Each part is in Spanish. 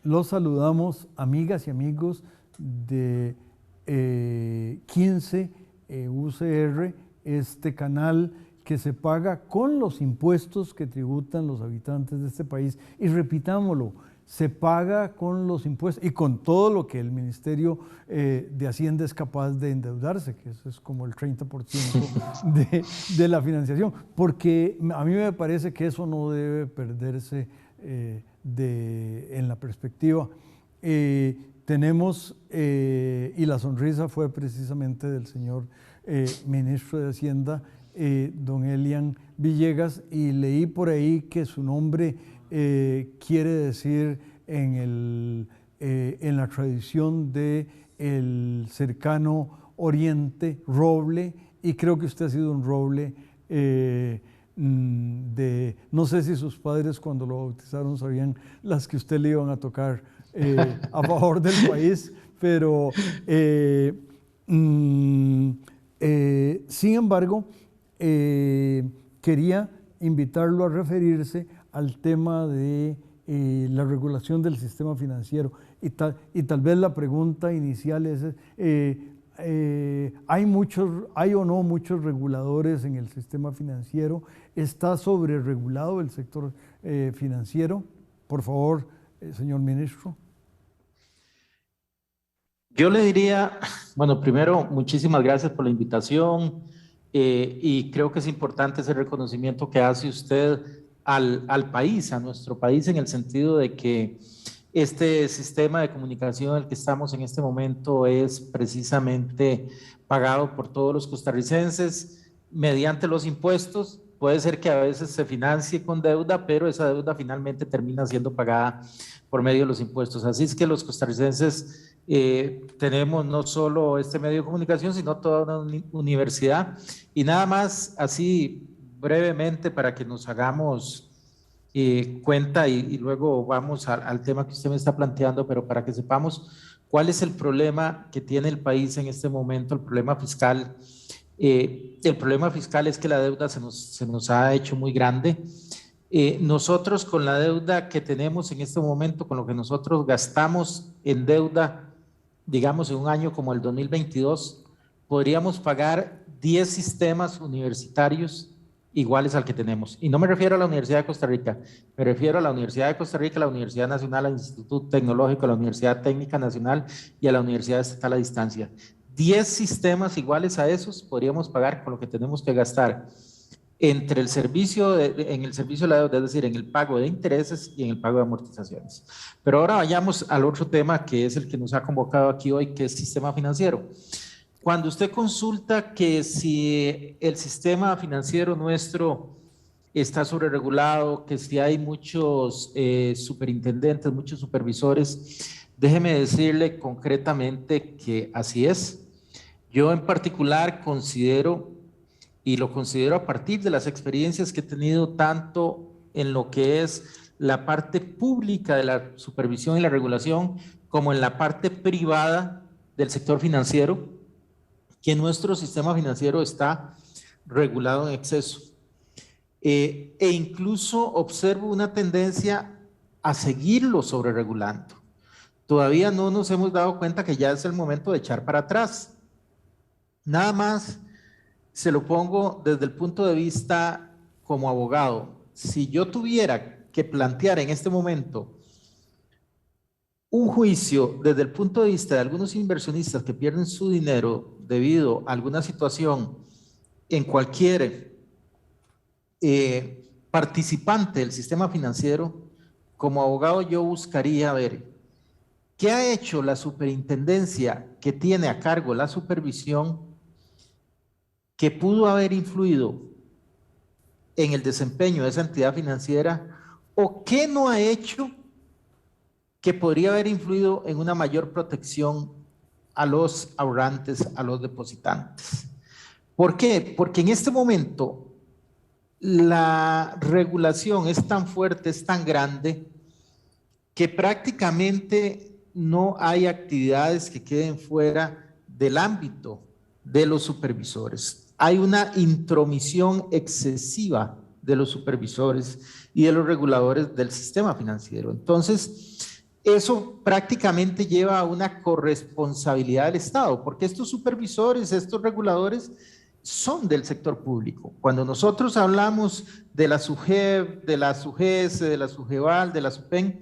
Los saludamos, amigas y amigos de 15 UCR, este canal que se paga con los impuestos que tributan los habitantes de este país. Y repitámoslo, se paga con los impuestos y con todo lo que el Ministerio de Hacienda es capaz de endeudarse, que eso es como el 30% de la financiación, porque a mí me parece que eso no debe perderse en la perspectiva. Tenemos, y la sonrisa fue precisamente del señor ministro de Hacienda, don Elian Villegas, y leí por ahí que su nombre quiere decir en la tradición del cercano Oriente, roble, y creo que usted ha sido un roble no sé si sus padres cuando lo bautizaron sabían las que usted le iban a tocar a favor del país, pero sin embargo quería invitarlo a referirse al tema de la regulación del sistema financiero y tal vez la pregunta inicial es ¿hay o no muchos reguladores en el sistema financiero? ¿Está sobreregulado el sector financiero? Por favor, señor ministro. Yo le diría, bueno, primero, muchísimas gracias por la invitación y creo que es importante ese reconocimiento que hace usted al país, a nuestro país, en el sentido de que este sistema de comunicación en el que estamos en este momento es precisamente pagado por todos los costarricenses mediante los impuestos. Puede ser que a veces se financie con deuda, pero esa deuda finalmente termina siendo pagada por medio de los impuestos. Así es que los costarricenses tenemos no solo este medio de comunicación, sino toda una universidad. Y nada más, así brevemente, para que nos hagamos cuenta y luego vamos al tema que usted me está planteando, pero para que sepamos cuál es el problema que tiene el país en este momento, el problema fiscal. El problema fiscal es que la deuda se nos ha hecho muy grande. Nosotros con la deuda que tenemos en este momento, con lo que nosotros gastamos en deuda, digamos en un año como el 2022, podríamos pagar 10 sistemas universitarios iguales al que tenemos. Y no me refiero a la Universidad de Costa Rica, me refiero a la Universidad de Costa Rica, a la Universidad Nacional, al Instituto Tecnológico, a la Universidad Técnica Nacional y a la Universidad Estatal a Distancia. 10 sistemas iguales a esos podríamos pagar con lo que tenemos que gastar entre el servicio en el servicio de la deuda, es decir, en el pago de intereses y en el pago de amortizaciones. Pero ahora vayamos al otro tema que es el que nos ha convocado aquí hoy, que es sistema financiero. Cuando usted consulta que si el sistema financiero nuestro está sobreregulado, que si hay muchos superintendentes, muchos supervisores, déjeme decirle concretamente que así es. Yo en particular considero, y lo considero a partir de las experiencias que he tenido tanto en lo que es la parte pública de la supervisión y la regulación, como en la parte privada del sector financiero, que nuestro sistema financiero está regulado en exceso. E incluso observo una tendencia a seguirlo sobreregulando. Todavía no nos hemos dado cuenta que ya es el momento de echar para atrás. Nada más se lo pongo desde el punto de vista como abogado. Si yo tuviera que plantear en este momento un juicio desde el punto de vista de algunos inversionistas que pierden su dinero debido a alguna situación en cualquier participante del sistema financiero, como abogado yo buscaría ver qué ha hecho la superintendencia que tiene a cargo la supervisión que pudo haber influido en el desempeño de esa entidad financiera o qué no ha hecho que podría haber influido en una mayor protección a los ahorrantes, a los depositantes. ¿Por qué? Porque en este momento la regulación es tan fuerte, es tan grande, que prácticamente no hay actividades que queden fuera del ámbito de los supervisores. Hay una intromisión excesiva de los supervisores y de los reguladores del sistema financiero. Entonces, eso prácticamente lleva a una corresponsabilidad del Estado, porque estos supervisores, estos reguladores, son del sector público. Cuando nosotros hablamos de la SUGEB, de la SUGES, de la SUGEVAL, de la SUPEN,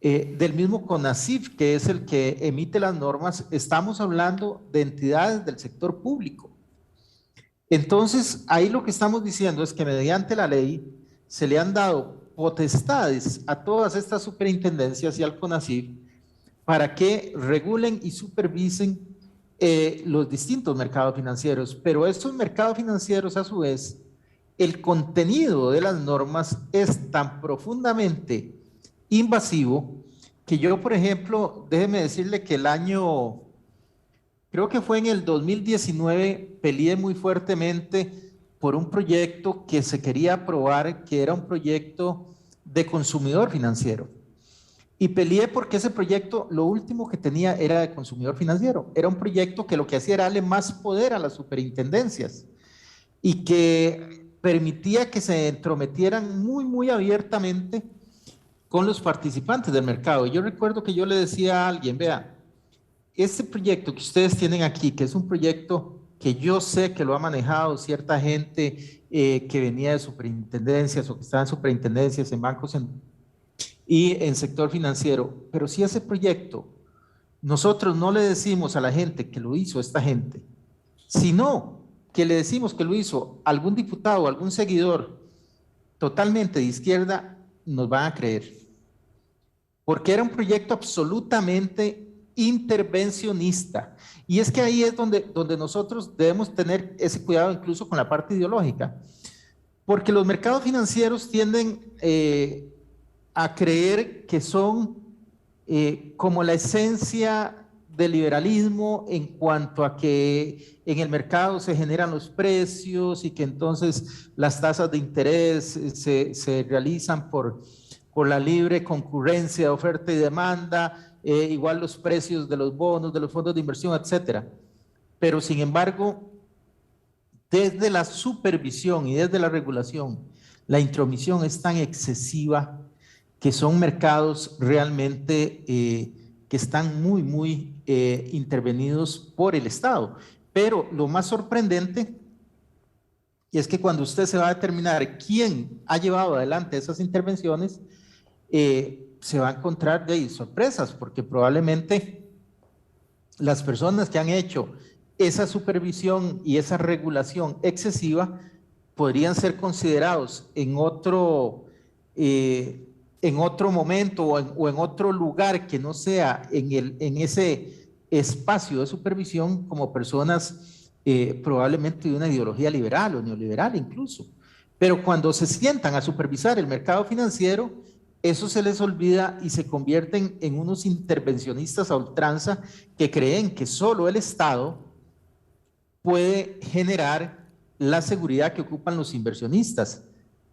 del mismo CONACYT, que es el que emite las normas, estamos hablando de entidades del sector público. Entonces, ahí lo que estamos diciendo es que mediante la ley se le han dado potestades a todas estas superintendencias y al CONACYT para que regulen y supervisen los distintos mercados financieros, pero estos mercados financieros a su vez, el contenido de las normas es tan profundamente invasivo que yo, por ejemplo, déjeme decirle que el año, creo que fue en el 2019, peleé muy fuertemente por un proyecto que se quería aprobar, que era un proyecto de consumidor financiero. Y peleé porque ese proyecto, lo último que tenía era de consumidor financiero. Era un proyecto que lo que hacía era darle más poder a las superintendencias y que permitía que se entrometieran muy abiertamente con los participantes del mercado. Yo recuerdo que yo le decía a alguien, vea, este proyecto que ustedes tienen aquí, que es un proyecto que yo sé que lo ha manejado cierta gente que venía de superintendencias o que estaba en superintendencias, en bancos y en sector financiero, pero si ese proyecto nosotros no le decimos a la gente que lo hizo esta gente, sino que le decimos que lo hizo algún diputado, algún seguidor totalmente de izquierda, nos van a creer. Porque era un proyecto absolutamente intervencionista. Y es que ahí es donde nosotros debemos tener ese cuidado incluso con la parte ideológica. Porque los mercados financieros tienden a creer que son como la esencia del liberalismo en cuanto a que en el mercado se generan los precios y que entonces las tasas de interés se realizan por la libre concurrencia de oferta y demanda, igual los precios de los bonos, de los fondos de inversión, etcétera. Pero sin embargo, desde la supervisión y desde la regulación, la intromisión es tan excesiva que son mercados realmente que están muy intervenidos por el Estado. Pero lo más sorprendente es que cuando usted se va a determinar quién ha llevado adelante esas intervenciones, se va a encontrar de sorpresas, porque probablemente las personas que han hecho esa supervisión y esa regulación excesiva podrían ser considerados en otro momento o en otro lugar que no sea en ese espacio de supervisión como personas probablemente de una ideología liberal o neoliberal incluso. Pero cuando se sientan a supervisar el mercado financiero, eso se les olvida y se convierten en unos intervencionistas a ultranza que creen que solo el Estado puede generar la seguridad que ocupan los inversionistas.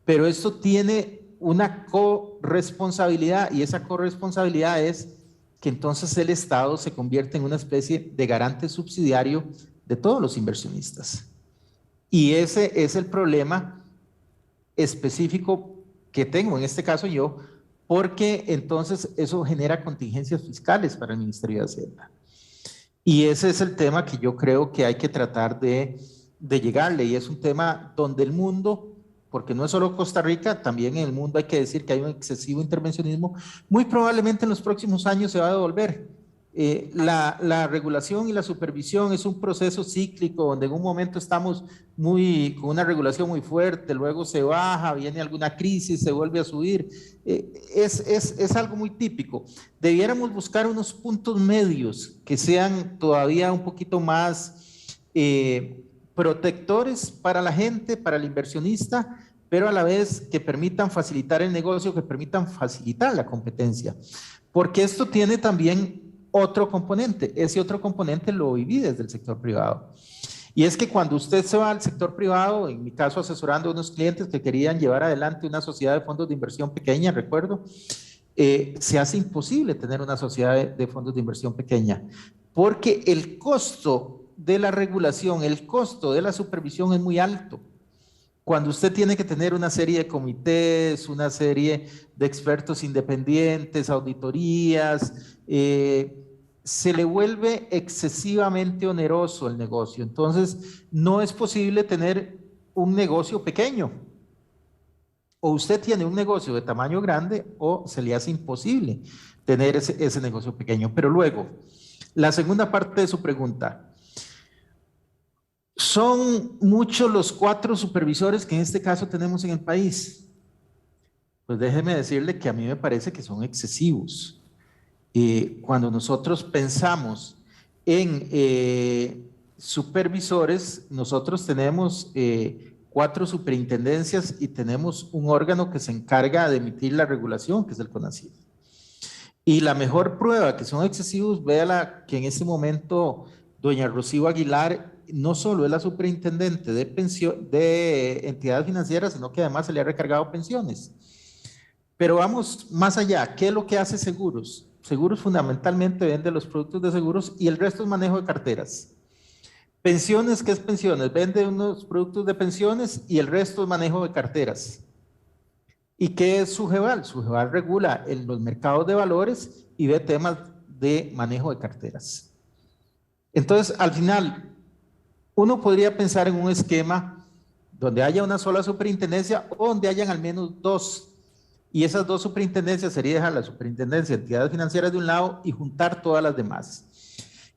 Pero esto tiene una corresponsabilidad y esa corresponsabilidad es que entonces el Estado se convierte en una especie de garante subsidiario de todos los inversionistas. Y ese es el problema específico que tengo, en este caso yo, porque entonces eso genera contingencias fiscales para el Ministerio de Hacienda. Y ese es el tema que yo creo que hay que tratar de llegarle, y es un tema donde el mundo, porque no es solo Costa Rica, también en el mundo hay que decir que hay un excesivo intervencionismo, muy probablemente en los próximos años se va a devolver. La regulación y la supervisión es un proceso cíclico donde en un momento estamos con una regulación muy fuerte, luego se baja, viene alguna crisis, se vuelve a subir. Es algo muy típico. Debiéramos buscar unos puntos medios que sean todavía un poquito más protectores para la gente, para el inversionista, pero a la vez que permitan facilitar el negocio, que permitan facilitar la competencia. Porque esto tiene también otro componente. Ese otro componente lo viví desde el sector privado. Y es que cuando usted se va al sector privado, en mi caso asesorando a unos clientes que querían llevar adelante una sociedad de fondos de inversión pequeña, recuerdo, se hace imposible tener una sociedad de fondos de inversión pequeña, porque el costo de la regulación, el costo de la supervisión es muy alto. Cuando usted tiene que tener una serie de comités, una serie de expertos independientes, auditorías, se le vuelve excesivamente oneroso el negocio. Entonces, no es posible tener un negocio pequeño. O usted tiene un negocio de tamaño grande o se le hace imposible tener ese negocio pequeño. Pero luego, la segunda parte de su pregunta. ¿Son muchos los 4 supervisores que en este caso tenemos en el país? Pues déjeme decirle que a mí me parece que son excesivos. Cuando nosotros pensamos en supervisores, nosotros tenemos 4 superintendencias y tenemos un órgano que se encarga de emitir la regulación, que es el CONACYT. Y la mejor prueba que son excesivos, véala que en este momento doña Rocío Aguilar no solo es la superintendente de entidades financieras, sino que además se le ha recargado pensiones. Pero vamos más allá. ¿Qué es lo que hace Seguros? Seguros fundamentalmente vende los productos de seguros y el resto es manejo de carteras. Pensiones, ¿qué es pensiones? Vende unos productos de pensiones y el resto es manejo de carteras. ¿Y qué es Sujeval? Sujeval regula los mercados de valores y ve temas de manejo de carteras. Entonces, al final, uno podría pensar en un esquema donde haya una sola superintendencia o donde hayan al menos 2. Y esas 2 superintendencias sería dejar la superintendencia de entidades financieras de un lado y juntar todas las demás.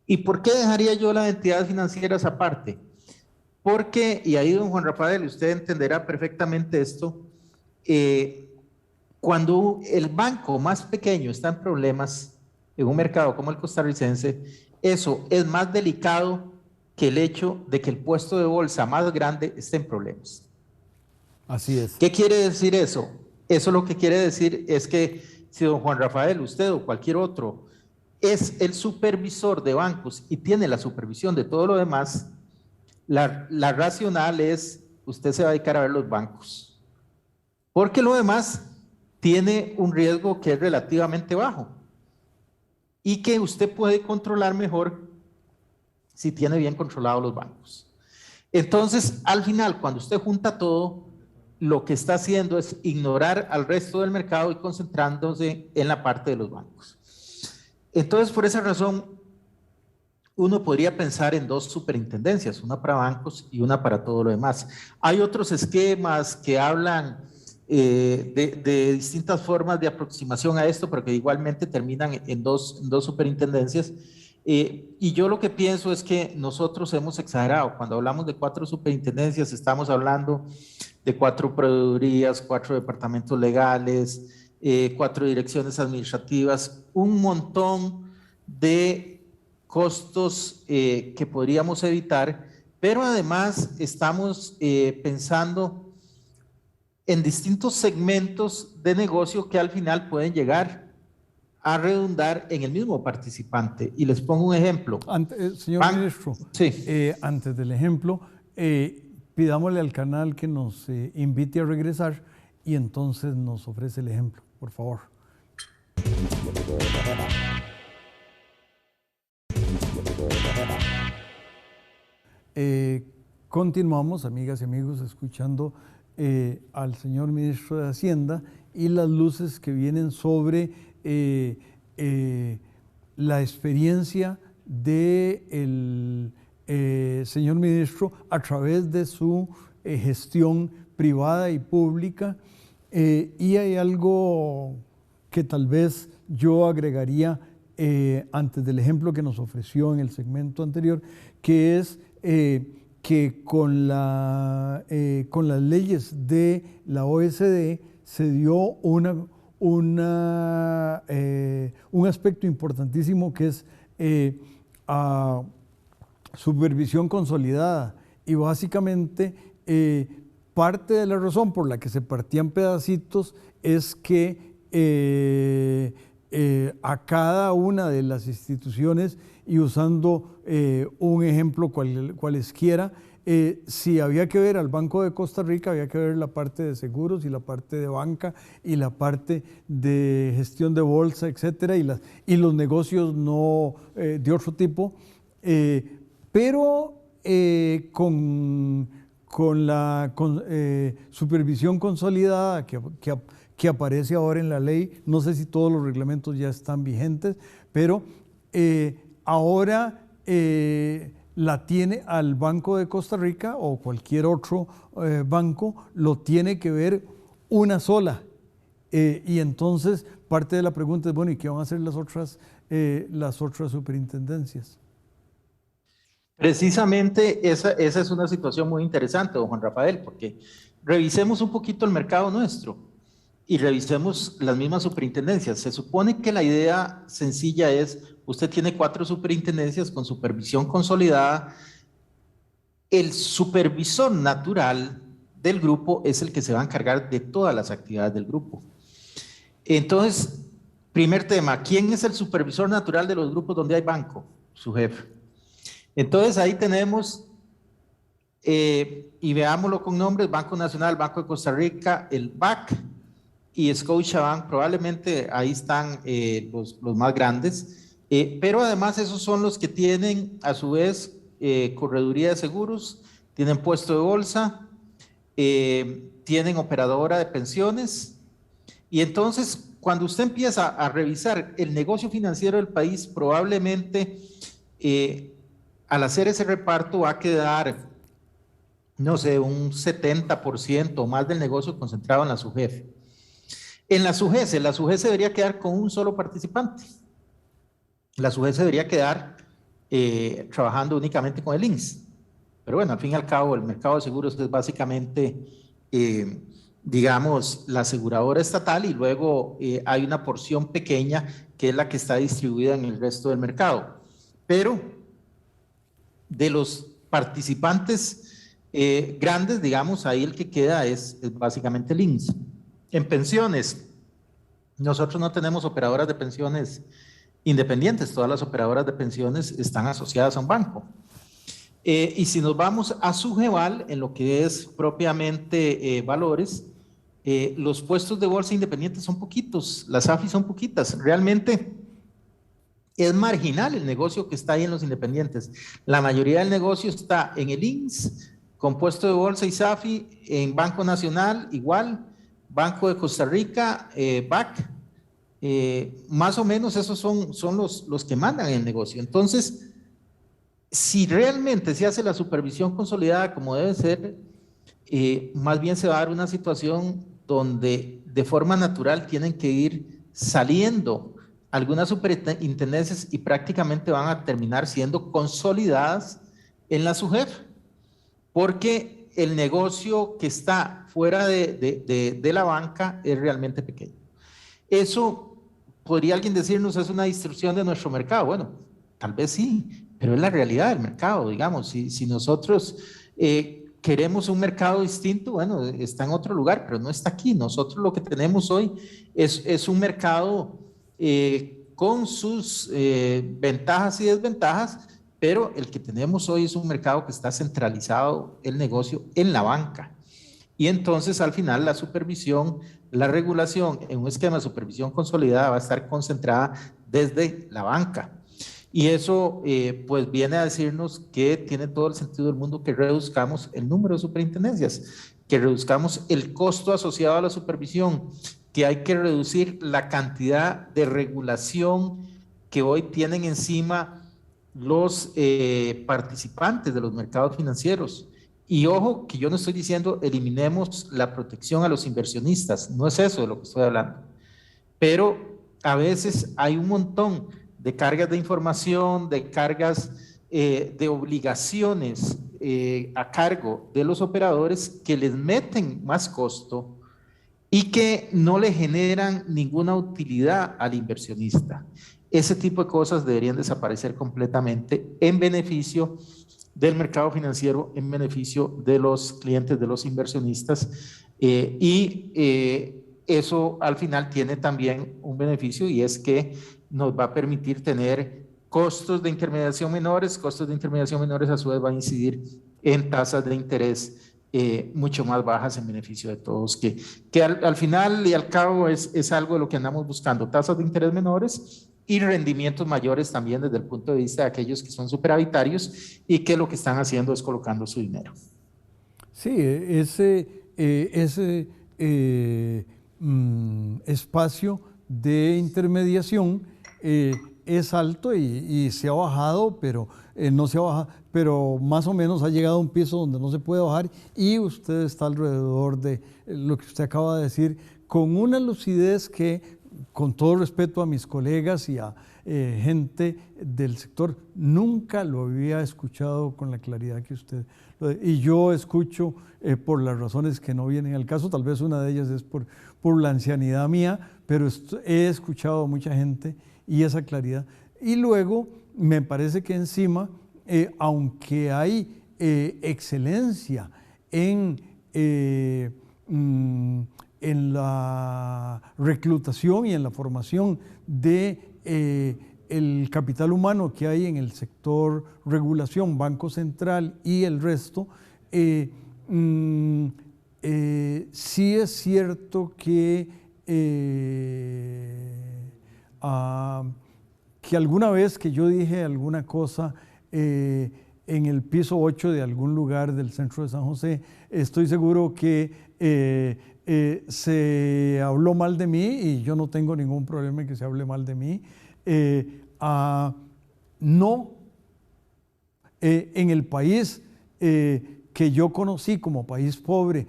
¿Y por qué dejaría yo las entidades financieras aparte? Porque, y ahí don Juan Rafael, usted entenderá perfectamente esto, cuando el banco más pequeño está en problemas en un mercado como el costarricense, eso es más delicado que el hecho de que el puesto de bolsa más grande esté en problemas. Así es. ¿Qué quiere decir eso? Eso lo que quiere decir es que si don Juan Rafael, usted o cualquier otro es el supervisor de bancos y tiene la supervisión de todo lo demás, la racional es usted se va a dedicar a ver los bancos, porque lo demás tiene un riesgo que es relativamente bajo y que usted puede controlar mejor si tiene bien controlados los bancos. Entonces, al final, cuando usted junta todo, lo que está haciendo es ignorar al resto del mercado y concentrándose en la parte de los bancos. Entonces, por esa razón, uno podría pensar en 2 superintendencias, una para bancos y una para todo lo demás. Hay otros esquemas que hablan de distintas formas de aproximación a esto, pero que igualmente terminan en dos superintendencias. Y yo lo que pienso es que nosotros hemos exagerado. Cuando hablamos de 4 superintendencias, estamos hablando de 4 proveedurías, 4 departamentos legales, 4 direcciones administrativas, un montón de costos que podríamos evitar, pero además estamos pensando en distintos segmentos de negocio que al final pueden llegar a redundar en el mismo participante. Y les pongo un ejemplo. Señor ministro, sí. Antes del ejemplo, pidámosle al canal que nos invite a regresar y entonces nos ofrece el ejemplo, por favor. Continuamos, amigas y amigos, escuchando al señor ministro de Hacienda y las luces que vienen sobre la experiencia del señor ministro a través de su gestión privada y pública. Y hay algo que tal vez yo agregaría antes del ejemplo que nos ofreció en el segmento anterior, que es que con las leyes de la OSD se dio un aspecto importantísimo que es supervisión consolidada, y básicamente parte de la razón por la que se partían pedacitos es que a cada una de las instituciones y usando un ejemplo cualesquiera, si había que ver al Banco de Costa Rica, había que ver la parte de seguros y la parte de banca y la parte de gestión de bolsa, etcétera, y los negocios no de otro tipo, pero con la supervisión consolidada que aparece ahora en la ley. No sé si todos los reglamentos ya están vigentes, pero ahora la tiene al Banco de Costa Rica o cualquier otro banco, lo tiene que ver una sola. Y entonces parte de la pregunta es, bueno, ¿y qué van a hacer las otras superintendencias? Precisamente esa es una situación muy interesante, don Juan Rafael, porque revisemos un poquito el mercado nuestro y revisemos las mismas superintendencias. Se supone que la idea sencilla es, usted tiene 4 superintendencias con supervisión consolidada. El supervisor natural del grupo es el que se va a encargar de todas las actividades del grupo. Entonces, primer tema, ¿quién es el supervisor natural de los grupos donde hay banco? Su jefe. Entonces ahí tenemos, y veámoslo con nombres, Banco Nacional, Banco de Costa Rica, el BAC y Scotiabank, probablemente ahí están los más grandes, pero además esos son los que tienen a su vez correduría de seguros, tienen puesto de bolsa, tienen operadora de pensiones, y entonces cuando usted empieza a revisar el negocio financiero del país, probablemente al hacer ese reparto va a quedar, no sé, un 70% o más del negocio concentrado en la SUGEF. En la SUGEF debería quedar con un solo participante. La SUGEF debería quedar trabajando únicamente con el INSS. Pero bueno, al fin y al cabo, el mercado de seguros es básicamente, digamos, la aseguradora estatal, y luego hay una porción pequeña que es la que está distribuida en el resto del mercado. Pero de los participantes grandes, digamos, ahí el que queda es básicamente el INSS. En pensiones, nosotros no tenemos operadoras de pensiones independientes, todas las operadoras de pensiones están asociadas a un banco. Y si nos vamos a Sugeval, en lo que es propiamente valores, los puestos de bolsa independientes son poquitos, las AFI son poquitas, realmente es marginal el negocio que está ahí en los independientes. La mayoría del negocio está en el INSS, con puesto de bolsa y SAFI, en Banco Nacional igual, Banco de Costa Rica, BAC, más o menos esos son los que mandan el negocio. Entonces, si realmente se hace la supervisión consolidada como debe ser, más bien se va a dar una situación donde de forma natural tienen que ir saliendo algunas superintendencias y prácticamente van a terminar siendo consolidadas en la SUGEF, porque el negocio que está fuera de la banca es realmente pequeño. Eso, podría alguien decirnos, es una distorsión de nuestro mercado. Bueno, tal vez sí, pero es la realidad del mercado, digamos. Si nosotros queremos un mercado distinto, bueno, está en otro lugar, pero no está aquí. Nosotros lo que tenemos hoy es un mercado con sus ventajas y desventajas, pero el que tenemos hoy es un mercado que está centralizado el negocio en la banca. Y entonces al final la supervisión, la regulación en un esquema de supervisión consolidada va a estar concentrada desde la banca. Y eso pues viene a decirnos que tiene todo el sentido del mundo que reduzcamos el número de superintendencias, que reduzcamos el costo asociado a la supervisión, que hay que reducir la cantidad de regulación que hoy tienen encima los participantes de los mercados financieros. Y ojo, que yo no estoy diciendo eliminemos la protección a los inversionistas, no es eso de lo que estoy hablando, pero a veces hay un montón de cargas de información, de cargas de obligaciones a cargo de los operadores que les meten más costo y que no le generan ninguna utilidad al inversionista. Ese tipo de cosas deberían desaparecer completamente en beneficio del mercado financiero, en beneficio de los clientes, de los inversionistas, y eso al final tiene también un beneficio y es que nos va a permitir tener costos de intermediación menores a su vez van a incidir en tasas de interés mucho más bajas en beneficio de todos, que al final y al cabo es algo de lo que andamos buscando, tasas de interés menores y rendimientos mayores también desde el punto de vista de aquellos que son superavitarios y que lo que están haciendo es colocando su dinero. Sí, ese espacio de intermediación es alto y se ha bajado, pero no se ha bajado, pero más o menos ha llegado a un piso donde no se puede bajar y usted está alrededor de lo que usted acaba de decir, con una lucidez que, con todo respeto a mis colegas y a gente del sector, nunca lo había escuchado con la claridad que usted. Y yo escucho por las razones que no vienen al caso, tal vez una de ellas es por la ancianidad mía, pero he escuchado a mucha gente y esa claridad. Y luego me parece que encima, aunque hay excelencia en la reclutación y en la formación de el capital humano que hay en el sector regulación, Banco Central y el resto, sí es cierto que alguna vez que yo dije alguna cosa en el piso 8 de algún lugar del centro de San José, estoy seguro que se habló mal de mí y yo no tengo ningún problema en que se hable mal de mí. No en el país que yo conocí como país pobre,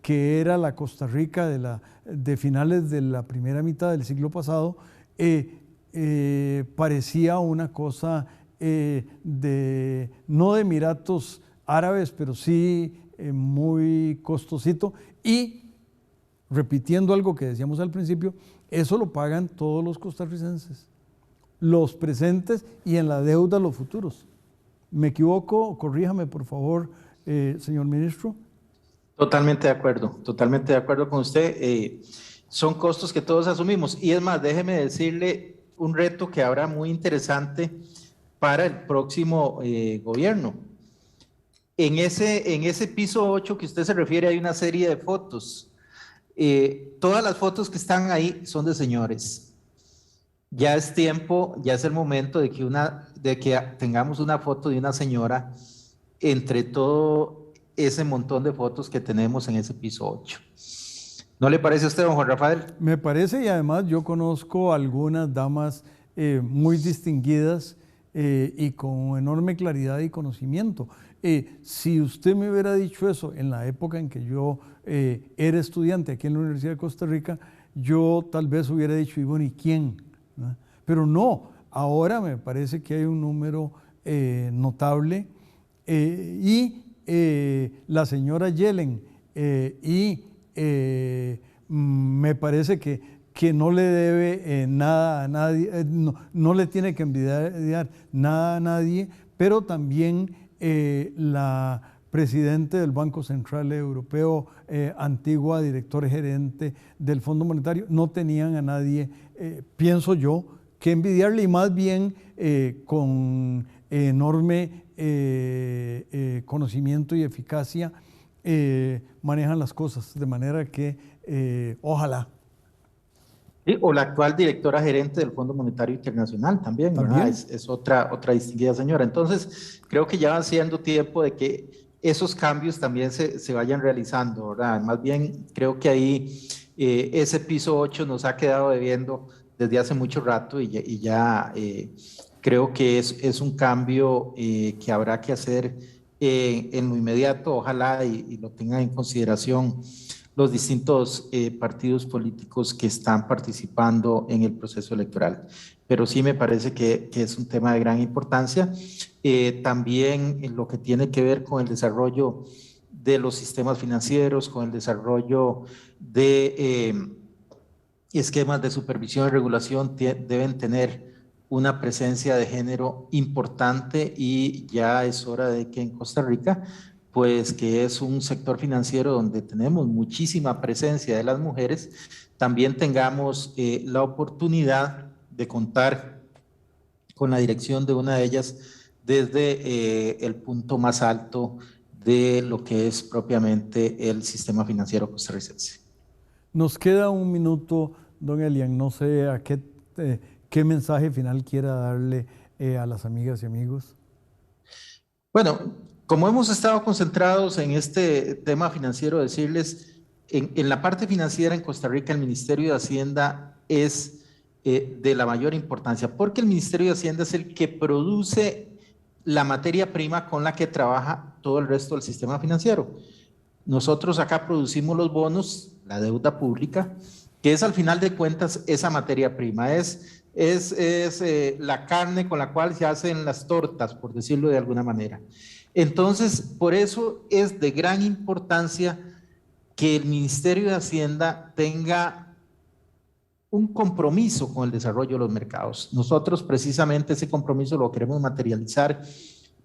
que era la Costa Rica de finales de la primera mitad del siglo pasado, parecía una cosa no de Emiratos Árabes, pero sí muy costosito. Y repitiendo algo que decíamos al principio, eso lo pagan todos los costarricenses, los presentes y en la deuda los futuros. ¿Me equivoco? Corríjame, por favor, señor ministro. Totalmente de acuerdo con usted. Son costos que todos asumimos. Y es más, déjeme decirle un reto que habrá muy interesante para el próximo gobierno. En ese piso 8 que usted se refiere hay una serie de fotos. Todas las fotos que están ahí son de señores. Ya es tiempo, ya es el momento de que tengamos una foto de una señora entre todo ese montón de fotos que tenemos en ese piso 8. ¿No le parece a usted, don Juan Rafael? Me parece, y además yo conozco algunas damas muy distinguidas y con enorme claridad y conocimiento. Si usted me hubiera dicho eso en la época en que yo era estudiante aquí en la Universidad de Costa Rica, yo tal vez hubiera dicho, y bueno, ¿y quién? ¿No? Pero no, ahora me parece que hay un número notable y la señora Yellen me parece que no le debe nada a nadie, no le tiene que envidiar nada a nadie, pero también la presidente del Banco Central Europeo, antigua directora gerente del Fondo Monetario, no tenían a nadie, pienso yo, que envidiarle, y más bien con enorme conocimiento y eficacia manejan las cosas, de manera que ojalá. Sí, o la actual directora gerente del Fondo Monetario Internacional también, ¿verdad? Es otra distinguida señora. Entonces, creo que ya va siendo tiempo de que esos cambios también se vayan realizando, ¿verdad? Más bien, creo que ahí ese piso 8 nos ha quedado debiendo desde hace mucho rato y ya creo que es un cambio que habrá que hacer en lo inmediato, ojalá y lo tengan en consideración los distintos partidos políticos que están participando en el proceso electoral. Pero sí me parece que es un tema de gran importancia. También en lo que tiene que ver con el desarrollo de los sistemas financieros, con el desarrollo de esquemas de supervisión y regulación, deben tener una presencia de género importante y ya es hora de que en Costa Rica pues que es un sector financiero donde tenemos muchísima presencia de las mujeres, también tengamos la oportunidad de contar con la dirección de una de ellas desde el punto más alto de lo que es propiamente el sistema financiero costarricense. Nos queda un minuto, don Elian, no sé a qué mensaje final quiera darle a las amigas y amigos. Bueno, como hemos estado concentrados en este tema financiero, decirles, en la parte financiera en Costa Rica, el Ministerio de Hacienda es de la mayor importancia, porque el Ministerio de Hacienda es el que produce la materia prima con la que trabaja todo el resto del sistema financiero. Nosotros acá producimos los bonos, la deuda pública, que es al final de cuentas esa materia prima, es la carne con la cual se hacen las tortas, por decirlo de alguna manera. Entonces, por eso es de gran importancia que el Ministerio de Hacienda tenga un compromiso con el desarrollo de los mercados. Nosotros precisamente ese compromiso lo queremos materializar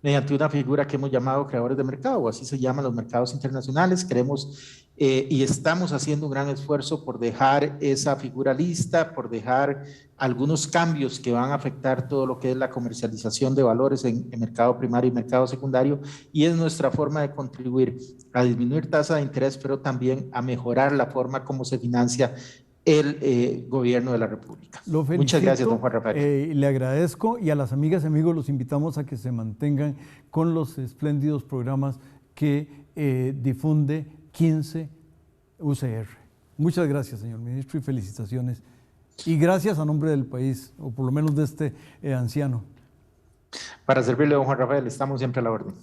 mediante una figura que hemos llamado creadores de mercado, o así se llaman los mercados internacionales. Queremos y estamos haciendo un gran esfuerzo por dejar esa figura lista, por dejar algunos cambios que van a afectar todo lo que es la comercialización de valores en mercado primario y mercado secundario, y es nuestra forma de contribuir a disminuir tasa de interés, pero también a mejorar la forma como se financia el gobierno de la República. Lo felicito, muchas gracias, don Juan Rafael. Le agradezco, y a las amigas y amigos los invitamos a que se mantengan con los espléndidos programas que difunde 15 UCR. Muchas gracias, señor ministro, y felicitaciones. Y gracias a nombre del país, o por lo menos de este anciano. Para servirle, don Juan Rafael, estamos siempre a la orden.